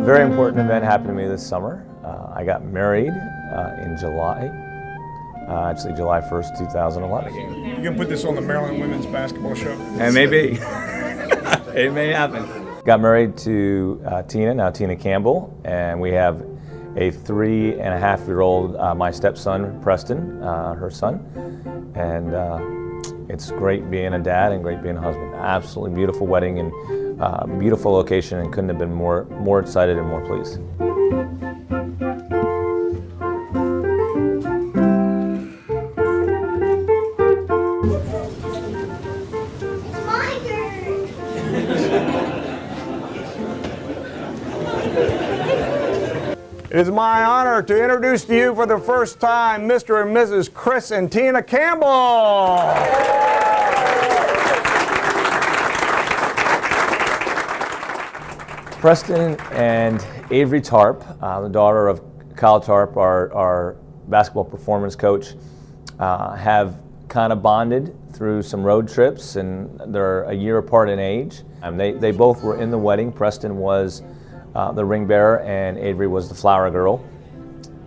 very important event happened to me this summer. I got married in July, actually July 1st, 2011. You can put this on the Maryland Women's Basketball Show. And maybe. It may happen. Got married to Tina Campbell, and we have a 3.5-year-old, my stepson, Preston, her son. And it's great being a dad and great being a husband. Absolutely beautiful wedding and beautiful location, and couldn't have been more excited and more pleased. It is my honor to introduce to you for the first time Mr. and Mrs. Chris and Tina Campbell. Preston and Avery Tarp, the daughter of Kyle Tarp, our basketball performance coach, have kind of bonded through some road trips, and they're a year apart in age. They both were in the wedding. Preston was the ring bearer, and Avery was the flower girl.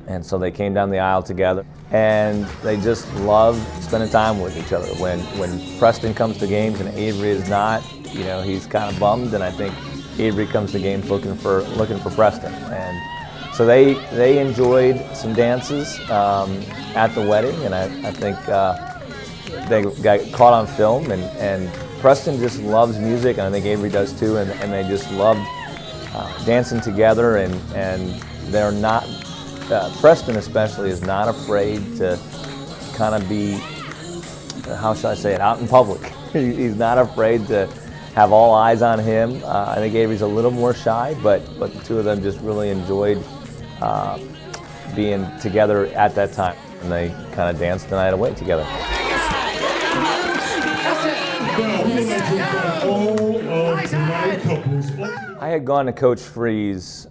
And so they came down the aisle together, and they just love spending time with each other. When Preston comes to games and Avery is not, he's kind of bummed, and I think Avery comes to games looking for Preston. And so they enjoyed some dances at the wedding, and I think they got caught on film, and Preston just loves music, and I think Avery does too, and they just loved dancing together, and they're not, Preston especially is not afraid to kind of be, how should I say it, out in public. He's not afraid to have all eyes on him. I think Avery's a little more shy, but the two of them just really enjoyed being together at that time, and they kind of danced the night away together. I had gone to Coach Freeze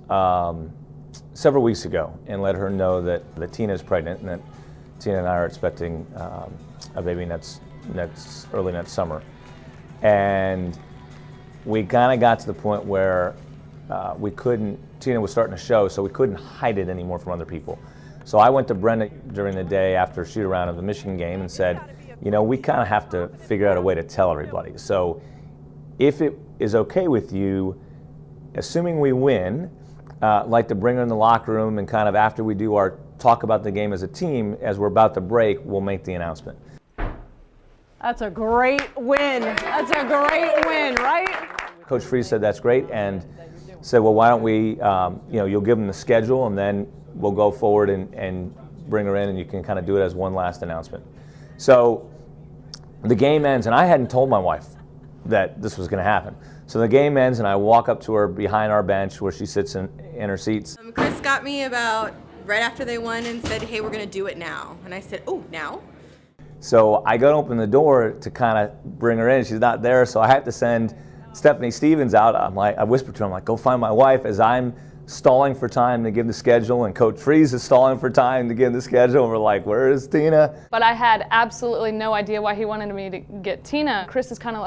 several weeks ago and let her know that Tina is pregnant, and that Tina and I are expecting a baby early next summer. And we kind of got to the point where Tina was starting to show, so we couldn't hide it anymore from other people. So I went to Brenda during the day after shoot around of the Michigan game and said, we kind of have to figure out a way to tell everybody. So if it is okay with you, assuming we win, I'd like to bring her in the locker room, and kind of after we do our talk about the game as a team, as we're about to break, we'll make the announcement. That's a great win. That's a great win, right? Coach Freeze said that's great, and said, well, why don't we, you'll give them the schedule, and then we'll go forward and bring her in, and you can kind of do it as one last announcement. So the game ends, and I hadn't told my wife that this was going to happen. So the game ends, and I walk up to her behind our bench where she sits in her seats. Chris got me about right after they won and said, hey, we're going to do it now. And I said, oh, now? So I go to open the door to kind of bring her in. She's not there, so I have to send Stephanie Stevens out. I whispered to her, I'm like, go find my wife, as I'm stalling for time to give the schedule, and Coach Freeze is stalling for time to give the schedule, and we're like, where is Tina? But I had absolutely no idea why he wanted me to get Tina. Chris is kind of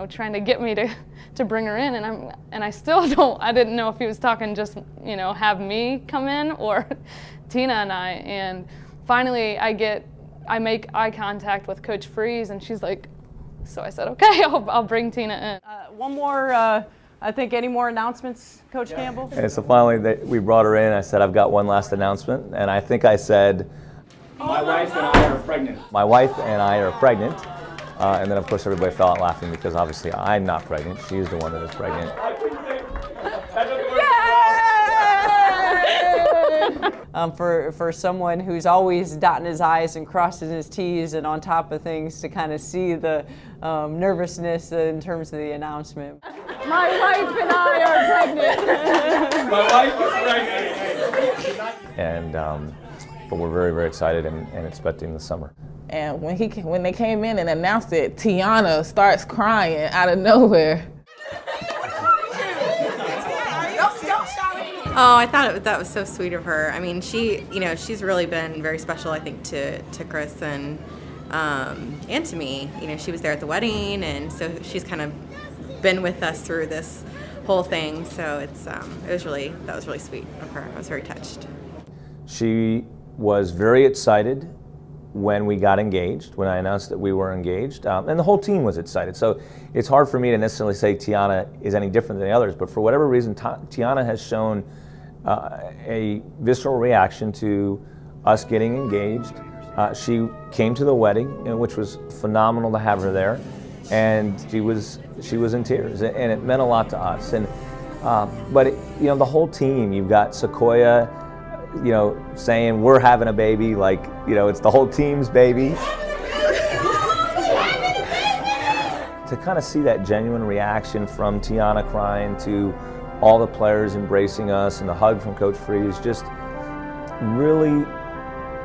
trying to get me to bring her in, and I still I didn't know if he was talking just, have me come in or Tina and I. And finally I make eye contact with Coach Freeze, and she's like, so I said, okay, I'll bring Tina in. One more, I think, any more announcements, Coach Campbell? And so finally we brought her in. I said, I've got one last announcement, and I think I said, my wife and I are pregnant. My wife and I are pregnant. And then, of course, everybody fell out laughing because obviously I'm not pregnant. She's the one that is pregnant. For someone who's always dotting his I's and crossing his T's and on top of things, to kind of see the nervousness in terms of the announcement. My wife and I are pregnant. My wife is pregnant. And but we're very, very excited and expecting the summer. And when they came in and announced it, Tiana starts crying out of nowhere. Oh, I thought that was so sweet of her. I mean, she's really been very special, I think, to Chris and to me. She was there at the wedding, and so she's kind of been with us through this whole thing. So that was really sweet of her. I was very touched. She was very excited when we got engaged, when I announced that we were engaged, and the whole team was excited. So it's hard for me to necessarily say Tiana is any different than the others, but for whatever reason, Tiana has shown a visceral reaction to us getting engaged. She came to the wedding, which was phenomenal to have her there, and she was in tears, and it meant a lot to us. And but the whole team, you've got Sequoia, saying we're having a baby, like, it's the whole team's baby. To kind of see that genuine reaction from Tiana crying to all the players embracing us and the hug from Coach Freeze just really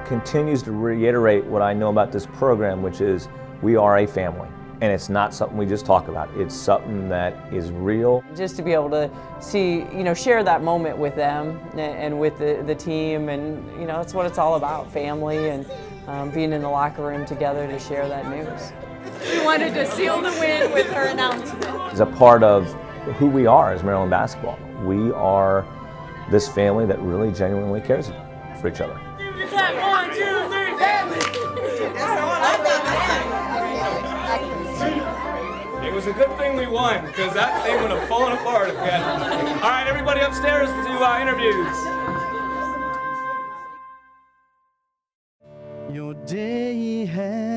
continues to reiterate what I know about this program, which is we are a family. And it's not something we just talk about. It's something that is real. Just to be able to see, share that moment with them and with the team, and that's what it's all about, family and being in the locker room together to share that news. We wanted to seal the win with her announcement. It's a part of who we are as Maryland basketball. We are this family that really genuinely cares for each other. 1, 2, 3, family! It was a good thing we won, because that thing would have fallen apart if we hadn't. All right, everybody upstairs to interviews. Your day has